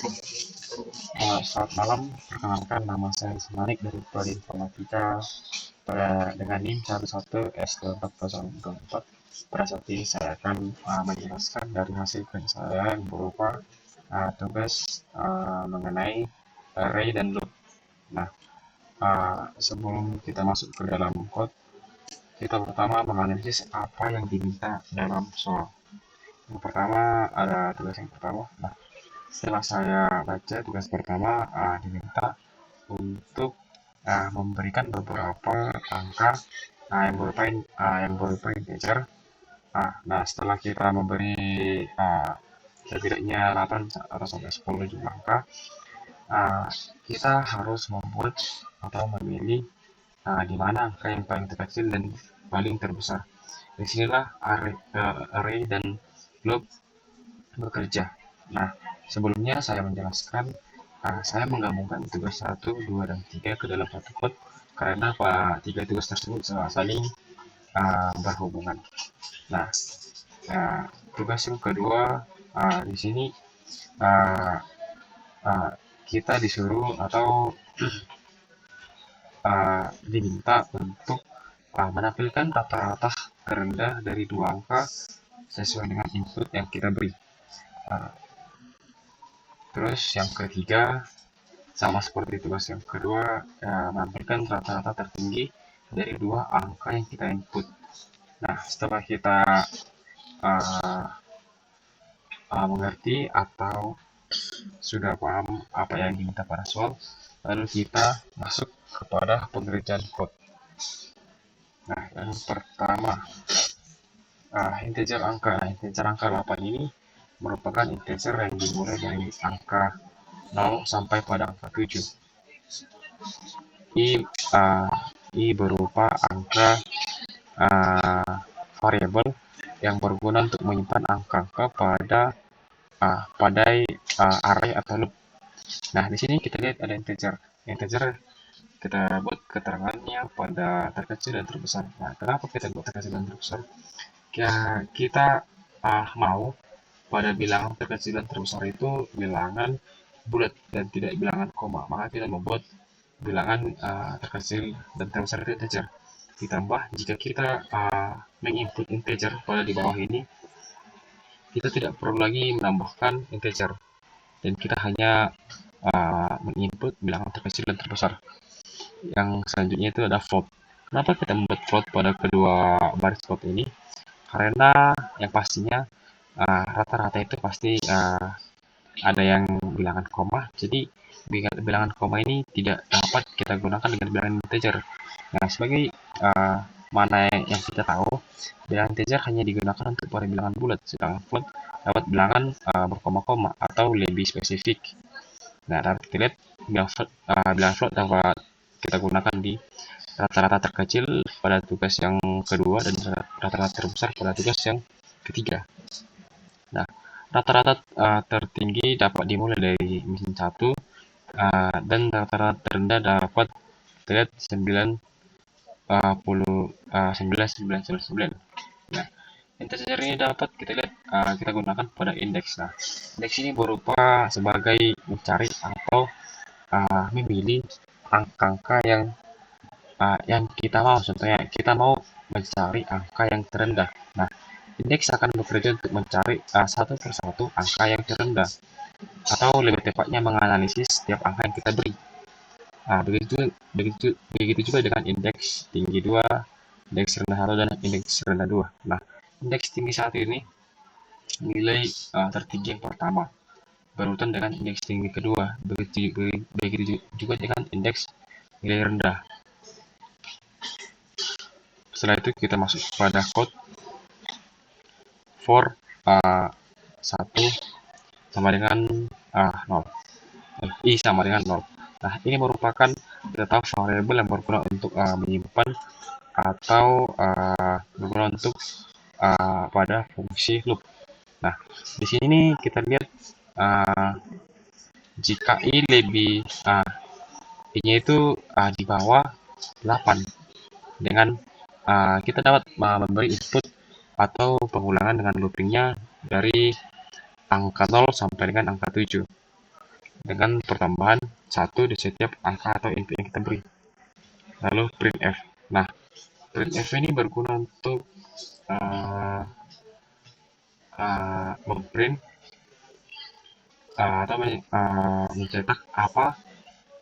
Selamat malam, perkenalkan nama saya Manik dari Prodi Informatika dengan NIM 11S2404. Pada saat ini saya akan menjelaskan dari hasil kerja saya yang berupa tugas mengenai array dan loop. Nah, sebelum kita masuk ke dalam code, kita pertama menganalisis apa yang diminta dalam soal. Yang pertama ada tugas yang pertama. Nah, setelah saya baca tugas pertama, diminta untuk memberikan beberapa angka yang berupa integer. Nah, setelah kita memberi setidaknya 8 atau sampai 10 jumlah angka, kita harus membuat atau memilih di mana angka yang paling terkecil dan paling terbesar. Disinilah array dan loop bekerja. Nah, sebelumnya saya menjelaskan, saya menggabungkan tugas 1, 2, dan 3 ke dalam satu code karena tiga tugas tersebut saling berhubungan. Nah, tugas yang kedua di sini uh, uh, kita disuruh atau diminta untuk menampilkan rata-rata terendah dari dua angka sesuai dengan input yang kita beri. Terus yang ketiga, sama seperti tugas yang kedua, menampilkan rata-rata tertinggi dari dua angka yang kita input. Nah, setelah kita uh, mengerti atau sudah paham apa yang diminta pada soal, lalu kita masuk kepada pengerjaan code. Nah, yang pertama, integer angka. Nah, integer angka 8 ini merupakan integer yang dimulai dari angka 0 sampai pada angka 7. I berupa angka variabel yang berguna untuk menyimpan angka-angka pada array atau loop. Nah, di sini kita lihat ada integer. Integer kita buat keterangannya pada terkecil dan terbesar. Nah, kenapa kita buat terkecil dan terbesar? Kita mau pada bilangan terkecil dan terbesar itu bilangan bulat dan tidak bilangan koma. Maka kita membuat bilangan terkecil dan terbesar itu integer. Ditambah jika kita menginput integer pada di bawah ini, kita tidak perlu lagi menambahkan integer dan kita hanya menginput bilangan terkecil dan terbesar. Yang selanjutnya itu ada float. Kenapa kita membuat float pada kedua baris float ini? Karena yang pastinya rata-rata itu pasti ada yang bilangan koma, jadi bilangan koma ini tidak dapat kita gunakan dengan bilangan integer. Nah, sebagai mana yang kita tahu, bilangan integer hanya digunakan untuk pada bilangan bulat, sedangkan float dapat bilangan berkoma-koma atau lebih spesifik. Nah, dapat kita lihat bilangan float dapat kita gunakan di rata-rata terkecil pada tugas yang kedua dan rata-rata terbesar pada tugas yang ketiga. Nah, rata-rata tertinggi dapat dimulai dari mesin 1 dan rata-rata terendah dapat kita lihat 9,999. Nah, integer ini dapat kita lihat kita gunakan pada indeks. Nah, indeks ini berupa sebagai mencari atau memilih angka-angka yang kita mau. Contohnya kita mau mencari angka yang terendah. Nah, indeks akan bekerja untuk mencari satu persatu angka yang terendah, atau lebih tepatnya menganalisis setiap angka yang kita beri. Begitu juga dengan indeks tinggi 2, indeks rendah 1, dan indeks rendah 2. Nah, indeks tinggi 1 ini nilai tertinggi yang pertama, berurutan dengan indeks tinggi kedua. Begitu juga dengan indeks nilai rendah. Setelah itu kita masuk pada code for 1 sama dengan 0. I sama dengan 0. Nah, ini merupakan kita tahu variabel yang berguna untuk menyimpan atau berguna untuk pada fungsi loop. Nah, di sini kita lihat jika I lebih I-nya itu di bawah 8 dengan kita dapat memberi input atau pengulangan dengan loopingnya dari angka 0 sampai dengan angka 7. dengan pertambahan 1 di setiap angka atau input yang kita beri. Lalu printf. Nah, printf ini berguna untuk memprint atau mencetak apa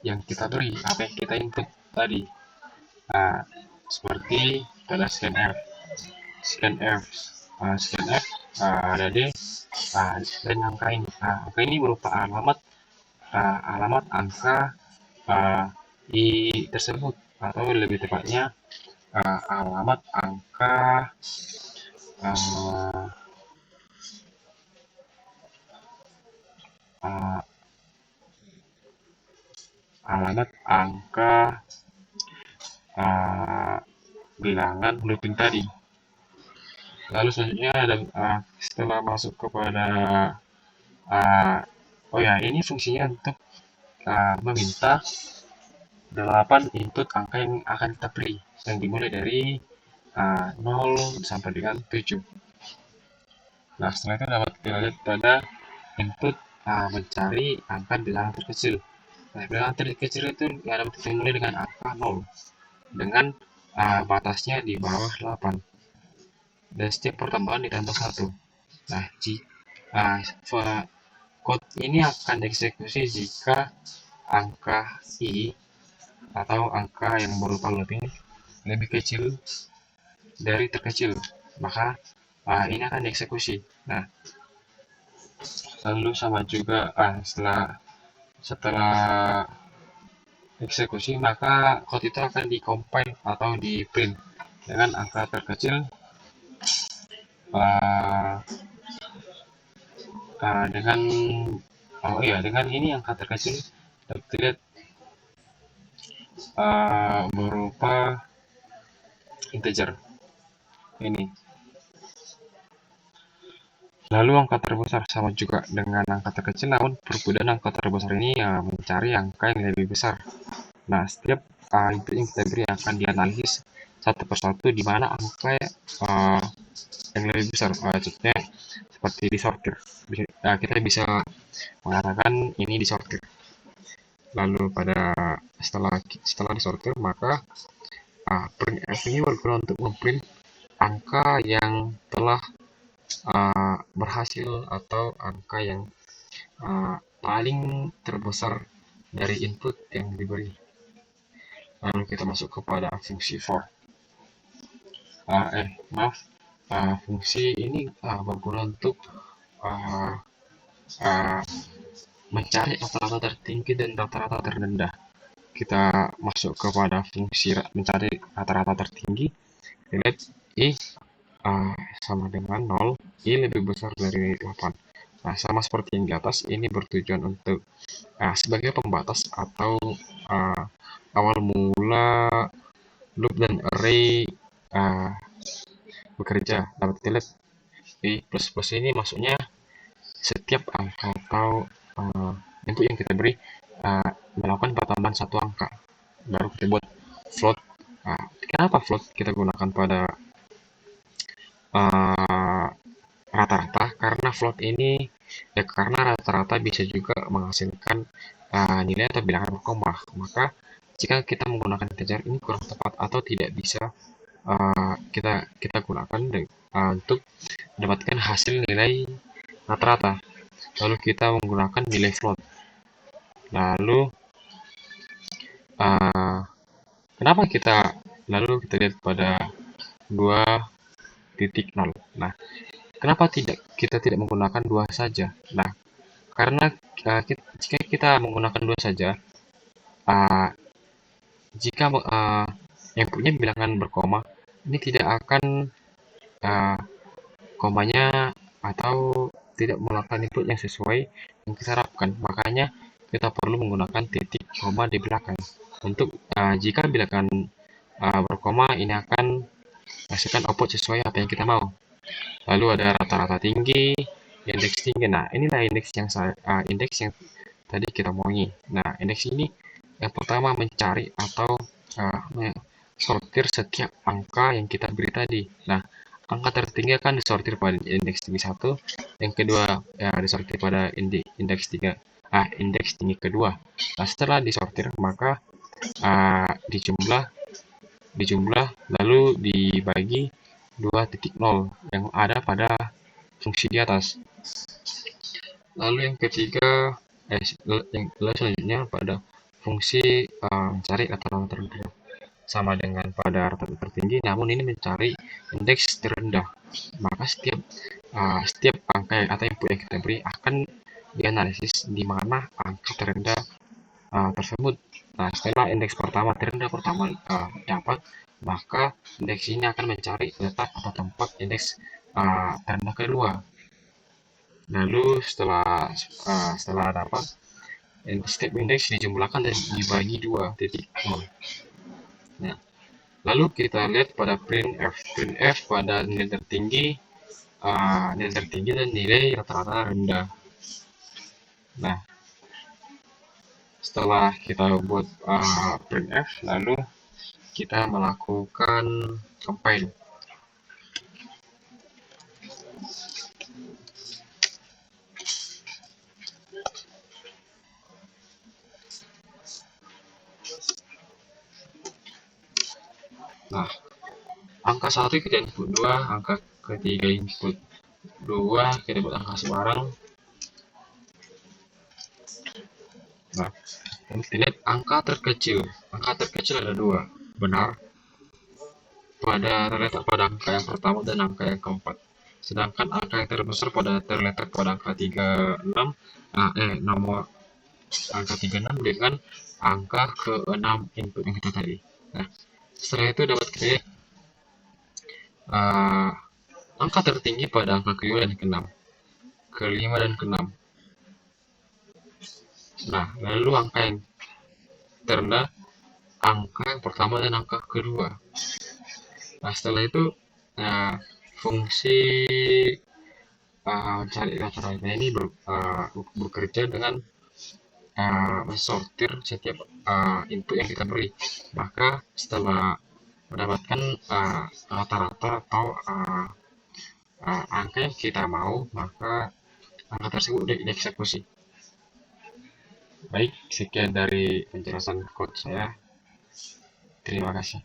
yang kita beri, apa yang kita input tadi. Seperti pada scanf. Scanf ada D dan angka ini. Angka ini berupa alamat angka I tersebut, atau lebih tepatnya alamat angka bilangan looping tadi. Lalu selanjutnya ada setelah masuk kepada ini fungsinya untuk meminta 8 input angka yang akan kita beri, yang dimulai dari 0 sampai dengan 7. Nah, setelah itu dapat kita lihat pada input mencari angka bilangan terkecil. Nah, bilangan terkecil itu dapat dimulai dengan angka 0 dengan batasnya di bawah 8, dan setiap pertambahan ditambah 1. Nah, code ini akan dieksekusi jika angka I atau angka yang berupa looping lebih kecil dari terkecil, maka ini akan dieksekusi. Nah, lalu sama juga setelah eksekusi, maka code itu akan di-compile atau di-print dengan angka terkecil dengan ini angka terkecil dapat dilihat berupa integer ini. Lalu angka terbesar sama juga dengan angka terkecil, namun perbedaan angka terbesar ini mencari angka yang lebih besar. Nah, setiap input yang kita beri akan dianalisis satu persatu di mana angka yang lebih besar. Contohnya seperti disortir. Kita bisa mengatakan ini disortir. Lalu setelah disortir, maka printf ini berguna untuk memprint angka yang telah berhasil atau angka yang paling terbesar dari input yang diberi. Lalu kita masuk kepada fungsi for. Fungsi ini berguna untuk mencari rata-rata tertinggi dan rata-rata terendah. Kita masuk kepada fungsi mencari rata-rata tertinggi. Lihat I sama dengan 0, I lebih besar dari 8. Nah, sama seperti yang di atas, ini bertujuan untuk sebagai pembatas atau awal mula loop dan array bekerja. Dapat dilihat I plus ini maksudnya setiap angka atau input yang kita beri melakukan pertambahan satu angka, baru kita buat float. Kenapa float kita gunakan pada rata-rata? Karena float ini karena rata-rata bisa juga menghasilkan nilai atau bilangan berkoma. Maka jika kita menggunakan integer ini kurang tepat atau tidak bisa kita gunakan untuk mendapatkan hasil nilai rata-rata. Lalu kita menggunakan nilai float. Lalu kenapa lalu kita lihat pada 2.0. Nah, kenapa kita tidak menggunakan 2 saja? Nah, karena jika kita menggunakan 2 saja, jika yang punya bilangan berkoma, ini tidak akan komanya atau tidak melakukan input yang sesuai yang kita harapkan. Makanya kita perlu menggunakan titik koma di belakang untuk jika bilangan berkoma, ini akan menghasilkan output sesuai apa yang kita mau. Lalu ada rata-rata tinggi, indeks tinggi. Nah, inilah indeks yang tadi kita omongin. Nah, indeks ini yang pertama mencari atau sortir setiap angka yang kita beri tadi. Nah, angka tertinggi akan disortir pada indeks tinggi 1, yang kedua disortir pada indeks 3, indeks tinggi kedua. Nah, setelah disortir maka dijumlah lalu dibagi 2.0 yang ada pada fungsi di atas. Lalu yang ketiga, lalu selanjutnya pada fungsi mencari rata-rata terendah sama dengan pada rata-rata tertinggi, namun ini mencari indeks terendah. Maka setiap angka atau input yang kita beri akan dianalisis di mana angka terendah tersebut. Nah, setelah indeks terendah pertama dapat, maka indeks ini akan mencari letak atau tempat indeks terendah kedua. Lalu setelah dapat, setiap indeks dijumlahkan dan dibagi 2.0. Nah, lalu kita lihat pada printf. Printf pada nilai tertinggi dan nilai rata-rata rendah. Nah, setelah kita buat printf, lalu kita melakukan compile. Nah, angka 1 kita input 2, angka ketiga input 2, kita buat angka sembarang. Nah, kita lihat angka terkecil ada 2, benar, terletak pada angka yang pertama dan angka yang keempat. Sedangkan angka yang terbesar terletak pada angka 36, nomor angka 36 dengan angka ke-6 input yang kita tadi. Nah, setelah itu dapat kita lihat angka tertinggi pada angka ke-5 dan ke-6. Ke-5 dan ke-6. Nah, lalu angka yang terendah, angka yang pertama dan angka kedua. Nah, setelah itu fungsi mencari rata-rata ini bekerja dengan mensortir setiap input yang kita beri. Maka setelah mendapatkan rata-rata atau angka yang kita mau, maka angka tersebut dieksekusi. Baik, sekian dari penjelasan code saya. Terima kasih.